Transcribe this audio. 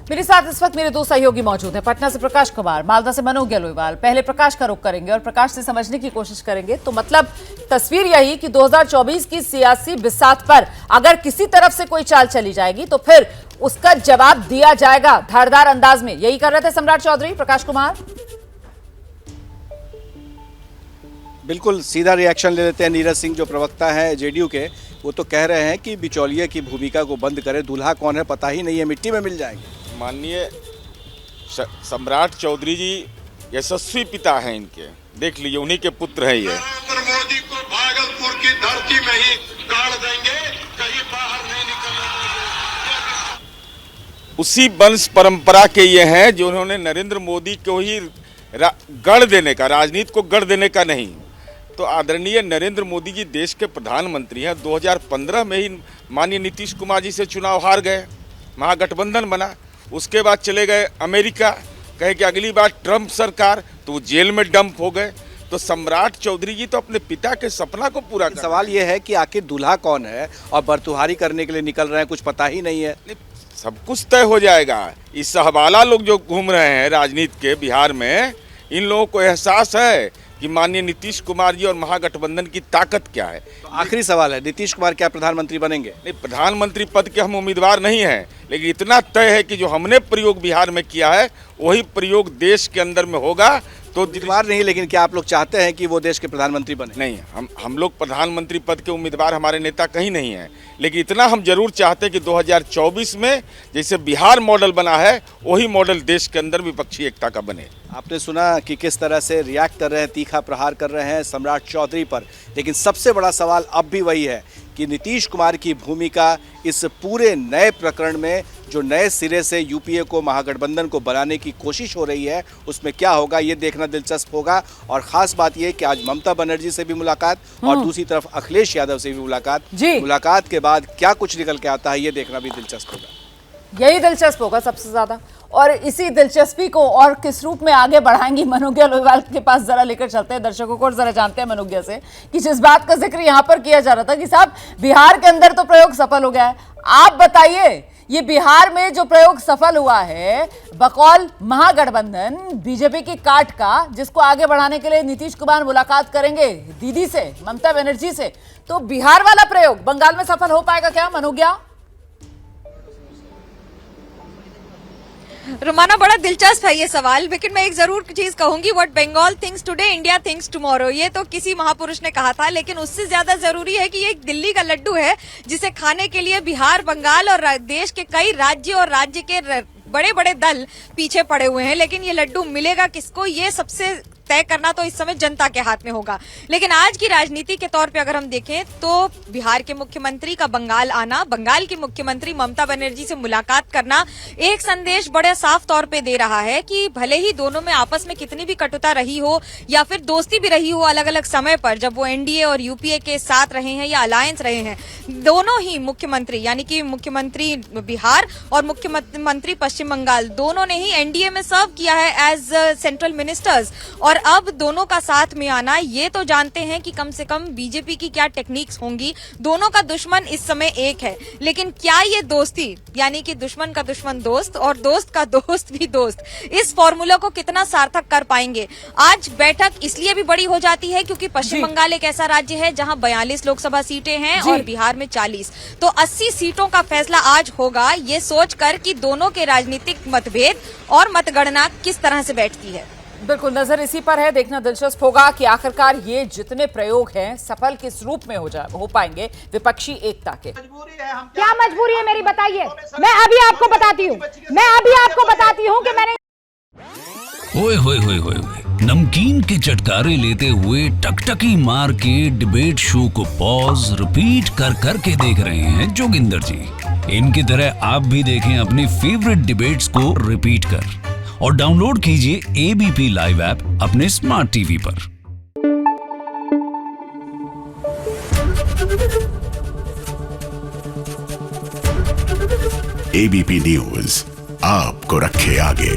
मेरे साथ इस वक्त मेरे दो सहयोगी मौजूद हैं। पटना से प्रकाश कुमार, मालदा से मनोज गहलोत। पहले प्रकाश का रुख करेंगे और प्रकाश से समझने की कोशिश करेंगे। तो मतलब तस्वीर यही कि 2024 की सियासी बिसात पर अगर किसी तरफ से कोई चाल चली जाएगी तो फिर उसका जवाब दिया जाएगा धारदार अंदाज में। यही कर रहे थे सम्राट चौधरी। प्रकाश कुमार, बिल्कुल सीधा रिएक्शन ले लेते हैं। नीरज सिंह जो प्रवक्ता हैं जेडीयू के, वो तो कह रहे हैं कि बिचौलिए की भूमिका को बंद करे, दूल्हा कौन है पता ही नहीं है, मिट्टी में मिल जाएंगे। माननीय सम्राट चौधरी जी यशस्वी पिता हैं इनके, देख लीजिए उन्हीं के पुत्र हैं ये। नरेंद्र मोदी को भागलपुर की धरती में ही गाड़ देंगे, कहीं बाहर नहीं निकलने देंगे। उसी वंश परंपरा के ये हैं जो उन्होंने नरेंद्र मोदी को ही गढ़ देने का, राजनीति को गढ़ देने का नहीं। तो आदरणीय नरेंद्र मोदी जी देश के प्रधानमंत्री हैं। 2015 में ही माननीय नीतीश कुमार जी से चुनाव हार गए, महागठबंधन बना। उसके बाद चले गए अमेरिका, कहे कि अगली बार ट्रंप सरकार, तो वो जेल में डंप हो गए। तो सम्राट चौधरी जी तो अपने पिता के सपना को पूरा कर। सवाल ये है कि आखिर दूल्हा कौन है और बरतुहारी करने के लिए निकल रहे हैं, कुछ पता ही नहीं है। सब कुछ तय हो जाएगा। इस सहवाला लोग जो घूम रहे हैं राजनीति के बिहार में, इन लोगों को एहसास है कि माननीय नीतीश कुमार जी और महागठबंधन की ताकत क्या है। तो आखिरी सवाल है, नीतीश कुमार क्या प्रधानमंत्री बनेंगे? नहीं, प्रधानमंत्री पद के हम उम्मीदवार नहीं हैं, लेकिन इतना तय है कि जो हमने प्रयोग बिहार में किया है वही प्रयोग देश के अंदर में होगा। तो उम्मीदवार नहीं, लेकिन क्या आप लोग चाहते हैं कि वो देश के प्रधानमंत्री बने? नहीं, हम लोग प्रधानमंत्री पद के उम्मीदवार, हमारे नेता कहीं नहीं हैं, लेकिन इतना हम जरूर चाहते हैं कि 2024 में जैसे बिहार मॉडल बना है वही मॉडल देश के अंदर विपक्षी एकता का बने। आपने सुना कि किस तरह से रिएक्ट कर रहे हैं, तीखा प्रहार कर रहे हैं सम्राट चौधरी पर। लेकिन सबसे बड़ा सवाल अब भी वही है कि नीतीश कुमार की भूमिका इस पूरे नए प्रकरण में, जो नए सिरे से यूपीए को, महागठबंधन को बनाने की कोशिश हो रही है, उसमें क्या होगा ये देखना दिलचस्प होगा। और ख़ास बात ये कि आज ममता बनर्जी से भी मुलाकात और दूसरी तरफ अखिलेश यादव से भी मुलाकात के बाद क्या कुछ निकल के आता है ये देखना भी दिलचस्प होगा। यही दिलचस्प होगा सबसे ज्यादा। और इसी दिलचस्पी को और किस रूप में आगे बढ़ाएंगी मनोज गहलोत के पास जरा लेकर चलते हैं दर्शकों को और जरा जानते हैं मनोज से कि जिस बात का जिक्र यहां पर किया जा रहा था कि साहब बिहार के अंदर तो प्रयोग सफल हो गया है, आप बताइए ये बिहार में जो प्रयोग सफल हुआ है बकौल महागठबंधन बीजेपी की काट का, जिसको आगे बढ़ाने के लिए नीतीश कुमार मुलाकात करेंगे दीदी से, ममता बनर्जी से, तो बिहार वाला प्रयोग बंगाल में सफल हो पाएगा क्या मनोज? रोमाना, बड़ा दिलचस्प है ये सवाल, लेकिन मैं एक जरूर चीज कहूंगी, what Bengal thinks today India thinks tomorrow. ये तो किसी महापुरुष ने कहा था, लेकिन उससे ज्यादा जरूरी है कि ये एक दिल्ली का लड्डू है जिसे खाने के लिए बिहार, बंगाल और देश के कई राज्य और राज्य के बड़े बड़े दल पीछे पड़े हुए हैं। लेकिन ये लड्डू मिलेगा किसको, ये सबसे तय करना तो इस समय जनता के हाथ में होगा। लेकिन आज की राजनीति के तौर पे अगर हम देखें तो बिहार के मुख्यमंत्री का बंगाल आना, बंगाल की मुख्यमंत्री ममता बनर्जी से मुलाकात करना एक संदेश बड़े साफ तौर पे दे रहा है कि भले ही दोनों में आपस में कितनी भी कटुता रही हो या फिर दोस्ती भी रही हो अलग अलग समय पर, जब वो एनडीए और यूपीए के साथ रहे हैं या अलायंस रहे हैं, दोनों ही मुख्यमंत्री यानी कि मुख्यमंत्री बिहार और मुख्यमंत्री पश्चिम बंगाल दोनों ने ही एनडीए में सर्व किया है एज सेंट्रल मिनिस्टर्स। और अब दोनों का साथ में आना, ये तो जानते हैं कि कम से कम बीजेपी की क्या टेक्निक्स होंगी। दोनों का दुश्मन इस समय एक है, लेकिन क्या ये दोस्ती यानी कि दुश्मन का दुश्मन दोस्त और दोस्त का दोस्त भी दोस्त, इस फॉर्मूला को कितना सार्थक कर पाएंगे? आज बैठक इसलिए भी बड़ी हो जाती है क्योंकि पश्चिम बंगाल एक ऐसा राज्य है जहां 42 लोकसभा सीटें हैं और बिहार में 40, तो 80 सीटों का फैसला आज होगा, ये सोचकर कि दोनों के राजनीतिक मतभेद और मतगणना किस तरह से बैठती है। बिल्कुल, नजर इसी पर है। देखना दिलचस्प होगा कि आखिरकार ये जितने प्रयोग हैं सफल किस रूप में हो पाएंगे विपक्षी एकता के। क्या मजबूरी है मेरी, बताइए। मैं अभी आपको बताती हूँ कि मैंने ओए होए होए होए नमकीन के चटकारे लेते हुए टकटकी मार के डिबेट शो को पॉज रिपीट कर करके देख रहे हैं जोगिंदर जी। इनकी तरह आप भी देखें अपनी फेवरेट डिबेट्स को रिपीट कर और डाउनलोड कीजिए एबीपी लाइव ऐप अपने स्मार्ट टीवी पर। एबीपी न्यूज आपको रखे आगे।